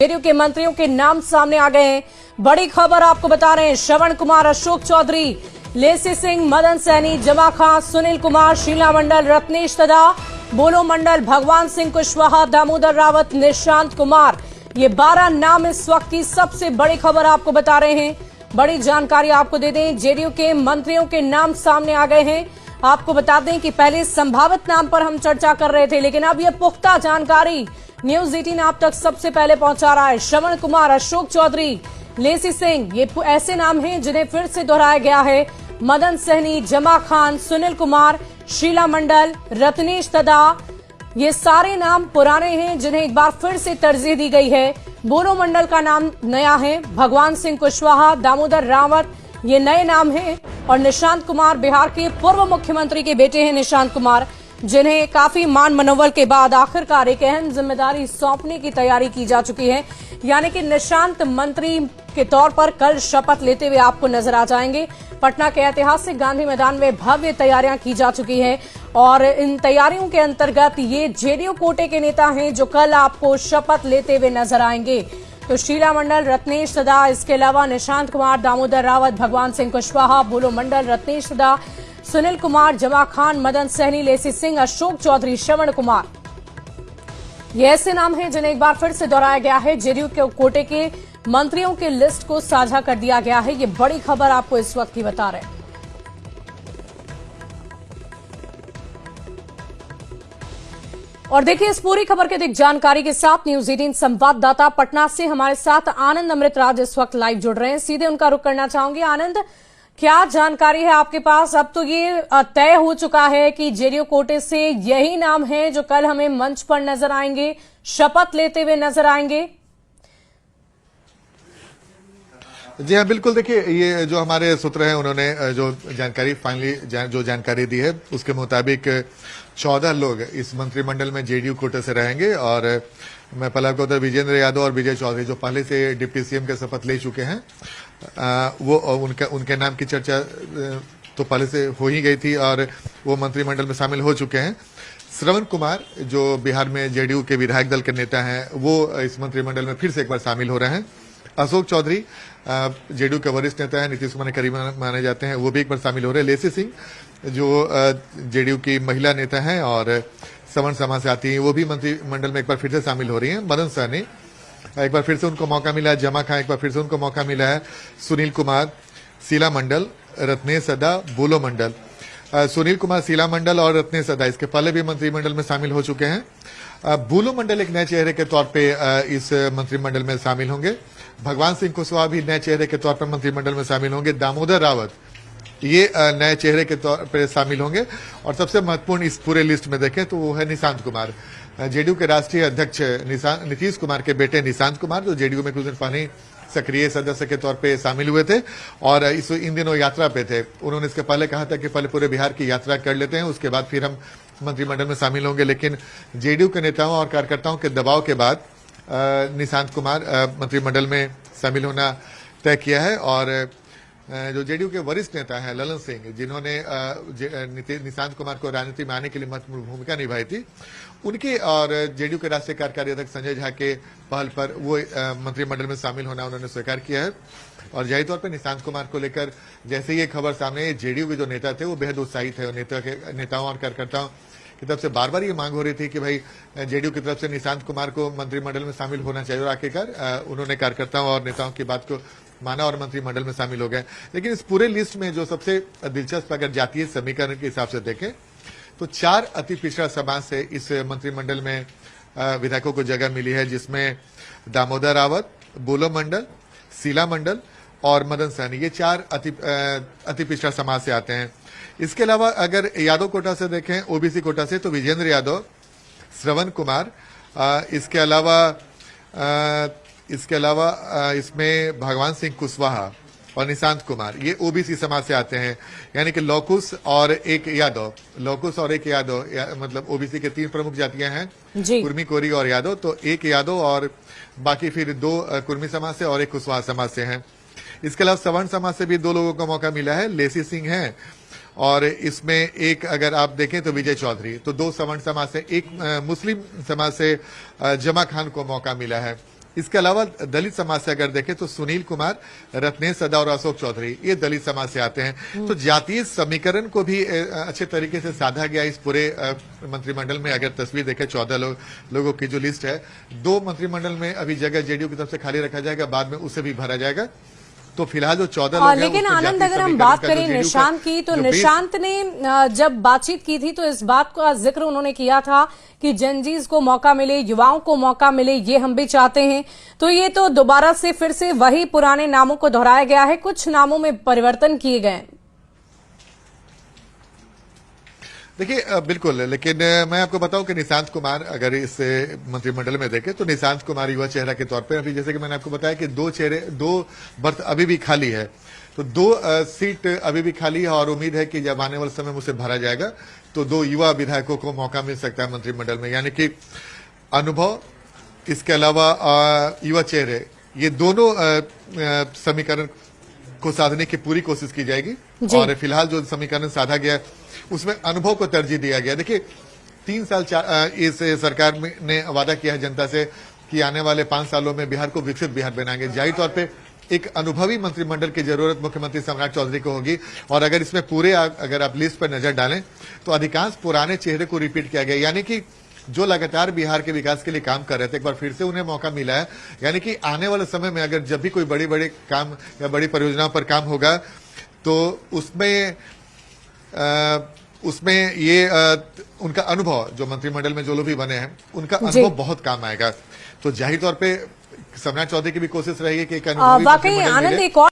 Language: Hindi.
जेडीयू के मंत्रियों के नाम सामने आ गए हैं। बड़ी खबर आपको बता रहे हैं। श्रवण कुमार, अशोक चौधरी, लेसी सिंह, मदन सैनी, जमा खां, सुनील कुमार, शीला मंडल, रत्नेश तदा, बोलो मंडल, भगवान सिंह कुशवाहा, दामोदर रावत, निशांत कुमार, ये 12 नाम इस वक्त की सबसे बड़ी खबर आपको बता रहे हैं। बड़ी जानकारी आपको दे दें, जेडीयू के मंत्रियों के नाम सामने आ गए हैं। आपको बता दें कि पहले संभावित नाम पर हम चर्चा कर रहे थे, लेकिन अब यह पुख्ता जानकारी न्यूज 18 आप तक सबसे पहले पहुंचा रहा है। श्रवण कुमार, अशोक चौधरी, लेसी सिंह, ये ऐसे नाम हैं जिन्हें फिर से दोहराया गया है। मदन सैनी, जमा खान, सुनील कुमार, शीला मंडल, रत्नेश तदा, ये सारे नाम पुराने हैं जिन्हें एक बार फिर से तरजीह दी गई है। बोलो मंडल का नाम नया है। भगवान सिंह कुशवाहा, दामोदर रावत, ये नए नाम हैं। और निशांत कुमार, बिहार के पूर्व मुख्यमंत्री के बेटे हैं निशांत कुमार, जिन्हें काफी मान मनोबल के बाद आखिरकार एक अहम जिम्मेदारी सौंपने की तैयारी की जा चुकी है। यानी कि निशांत मंत्री के तौर पर कल शपथ लेते हुए आपको नजर आ जाएंगे। पटना के ऐतिहासिक गांधी मैदान में भव्य तैयारियां की जा चुकी है और इन तैयारियों के अंतर्गत ये जेडीयू कोटे के नेता हैं जो कल आपको शपथ लेते हुए नजर आएंगे। तो शीला मंडल, रत्नेश तदा, इसके अलावा निशांत कुमार, दामोदर रावत, भगवान सिंह कुशवाहा, बोलो मंडल, रत्नेश तदा, सुनील कुमार, जमा खान, मदन सैनी, लेसी सिंह, अशोक चौधरी, श्रवण कुमार, ये ऐसे नाम हैं जिन्हें एक बार फिर से दोहराया गया है। जेडीयू के कोटे के मंत्रियों की लिस्ट को साझा कर दिया गया है। ये बड़ी खबर आपको इस वक्त की बता रहे हैं। और देखिए इस पूरी खबर के अधिक जानकारी के साथ न्यूज 18 संवाददाता पटना से हमारे साथ आनंद अमृतराज इस वक्त लाइव जुड़ रहे हैं। सीधे उनका रुख करना चाहूंगी। आनंद, क्या जानकारी है आपके पास? अब तो ये तय हो चुका है कि जेडीयू कोटे से यही नाम है जो कल हमें मंच पर नजर आएंगे, शपथ लेते हुए नजर आएंगे। जी हाँ, बिल्कुल। देखिए, ये जो हमारे सूत्र हैं उन्होंने जो जानकारी फाइनली जो जानकारी दी है उसके मुताबिक 14 लोग इस मंत्रिमंडल में जेडीयू कोटे से रहेंगे। और मैं पहले आपको उधर विजेंद्र यादव और विजय चौधरी जो पहले से डिप्टी सीएम के शपथ ले चुके हैं, वो उनके नाम की चर्चा तो पहले से हो ही गई थी और वो मंत्रिमंडल में शामिल हो चुके हैं। श्रवण कुमार जो बिहार में जेडीयू के विधायक दल के नेता हैं, वो इस मंत्रिमंडल में फिर से एक बार शामिल हो रहे हैं। अशोक चौधरी जेडीयू के वरिष्ठ नेता हैं, नीतीश कुमार के करीब माने जाते हैं, वो भी एक बार शामिल हो रहे हैं। लेसी सिंह जो जेडीयू की महिला नेता हैं और सवर्ण समाज से आती हैं, वो भी मंत्रिमंडल में एक बार फिर से शामिल हो रही हैं। मदन सैनी, एक बार फिर से उनको मौका मिला है। जमा खां, एक बार फिर से उनको मौका मिला है। सुनील कुमार, शीला मंडल, रत्नेश तदा, बोलो मंडल। सुनील कुमार, शीला मंडल और रत्नेश तदा इसके पहले भी मंत्रिमंडल में शामिल हो चुके हैं। बोलो मंडल एक नए चेहरे के तौर पे इस मंत्रिमंडल में शामिल होंगे। भगवान सिंह कुशवाहा भी नए चेहरे के तौर पर मंत्रिमंडल में शामिल होंगे। दामोदर रावत ये नए चेहरे के तौर पर शामिल होंगे। और सबसे महत्वपूर्ण इस पूरे लिस्ट में देखें तो वो है निशांत कुमार, जेडीयू के राष्ट्रीय अध्यक्ष नीतीश कुमार के बेटे निशांत कुमार, जो जेडीयू में कुछ दिन पहले सक्रिय सदस्य के तौर पे शामिल हुए थे और इन दिनों यात्रा पे थे। उन्होंने इसके पहले कहा था कि पहले पूरे बिहार की यात्रा कर लेते हैं, उसके बाद फिर हम मंत्रिमंडल में शामिल होंगे। लेकिन जेडीयू के नेताओं और कार्यकर्ताओं के दबाव के बाद निशांत कुमार मंत्रिमंडल में शामिल होना तय किया है। और जो जेडीयू के वरिष्ठ नेता हैं ललन सिंह, जिन्होंने निशांत कुमार को राजनीति में आने के लिए महत्वपूर्ण भूमिका निभाई थी, उनके और जेडीयू के राष्ट्रीय कार्यकारी अध्यक्ष संजय झा के पहल पर वो मंत्रिमंडल में शामिल होना उन्होंने स्वीकार किया है। और जाहिर तौर पर निशांत कुमार को लेकर जैसे ही ये खबर सामने आई, जेडीयू के जो नेता थे वो बेहद उत्साहित है। नेताओं और कार्यकर्ताओं की तरफ से बार बार ये मांग हो रही थी कि भाई जेडीयू की तरफ से निशांत कुमार को मंत्रिमंडल में शामिल होना चाहिए। और आखिरकार उन्होंने कार्यकर्ताओं और नेताओं की बात को माना और मंत्रिमंडल में शामिल हो गए। लेकिन इस पूरे लिस्ट में जो सबसे दिलचस्प अगर जातीय समीकरण के हिसाब से देखें तो 4 अति पिछड़ा समाज से इस मंत्रिमंडल में विधायकों को जगह मिली है, जिसमें दामोदर रावत, बोलो मंडल, शीला मंडल और मदन सैनी, ये 4 अति पिछड़ा समाज से आते हैं। इसके अलावा अगर यादव कोटा से देखें, ओबीसी कोटा से, तो विजेंद्र यादव, श्रवण कुमार, इसके अलावा इसमें भगवान सिंह कुशवाहा और निशांत कुमार, ये ओबीसी समाज से आते हैं। यानी कि लौकुश और एक यादव, मतलब ओबीसी के 3 प्रमुख जातियां हैं, कुर्मी, कोरी और यादव। तो एक यादव और बाकी फिर 2 कुर्मी समाज से और एक कुशवाहा समाज से हैं। इसके अलावा सवर्ण समाज से भी 2 लोगों को मौका मिला है, लेसी सिंह हैं और इसमें एक अगर आप देखें तो विजय चौधरी। तो 2 सवर्ण समाज से, एक मुस्लिम समाज से जमा खान को मौका मिला है। इसके अलावा दलित समाज से अगर देखें तो सुनील कुमार, रत्नेश सदा और अशोक चौधरी ये दलित समाज से आते हैं। तो जातीय समीकरण को भी अच्छे तरीके से साधा गया इस पूरे मंत्रिमंडल में। अगर तस्वीर देखें 14 लोगों की जो लिस्ट है, 2 मंत्रिमंडल में अभी जगह जेडीयू की तरफ से खाली रखा जाएगा, बाद में उसे भी भरा जाएगा। तो फिलहाल जो 14 लोग हैं, लेकिन उसमें आनंद, जातीय अगर हम समीकरण बात का जो करें JDU निशांत की, तो निशांत ने जब बातचीत की थी तो इस बात का जिक्र उन्होंने किया था कि जनजीज को मौका मिले, युवाओं को मौका मिले, ये हम भी चाहते हैं। तो ये तो दोबारा से फिर से वही पुराने नामों को दोहराया गया है, कुछ नामों में परिवर्तन किए गए। देखिए बिल्कुल, लेकिन मैं आपको बताऊं कि निशांत कुमार अगर इस मंत्रिमंडल में देखें तो निशांत कुमार युवा चेहरा के तौर पर अभी, जैसे कि मैंने आपको बताया कि 2 बर्थ अभी भी खाली है, तो 2 सीट अभी भी खाली है और उम्मीद है कि जब आने वाले समय में उसे भरा जाएगा तो 2 युवा विधायकों को मौका मिल सकता है मंत्रिमंडल में। यानी कि अनुभव, इसके अलावा युवा चेहरे, ये दोनों समीकरण को साधने की पूरी कोशिश की जाएगी। और फिलहाल जो समीकरण साधा गया उसमें अनुभव को तरजीह दिया गया। देखिए 3 साल इस सरकार ने वादा किया है जनता से कि आने वाले 5 सालों में बिहार को विकसित बिहार बनाएंगे। जाहिर तौर पे एक अनुभवी मंत्रिमंडल की जरूरत मुख्यमंत्री सम्राट चौधरी को होगी। और अगर इसमें पूरे अगर आप लिस्ट पर नजर डालें तो अधिकांश पुराने चेहरे को रिपीट किया गया, यानी कि जो लगातार बिहार के विकास के लिए काम कर रहे थे, एक बार फिर से उन्हें मौका मिला है। यानी कि आने वाले समय में अगर जब भी कोई बड़े बड़े काम या बड़ी परियोजनाओं पर काम होगा तो उसमें ये उनका अनुभव, जो मंत्रिमंडल में जो लोग भी बने हैं उनका अनुभव बहुत काम आएगा। तो जाहिर तौर पे सम्राट चौधरी की भी कोशिश रहेगी कि एक अनुभवी वाकई आनंद, एक और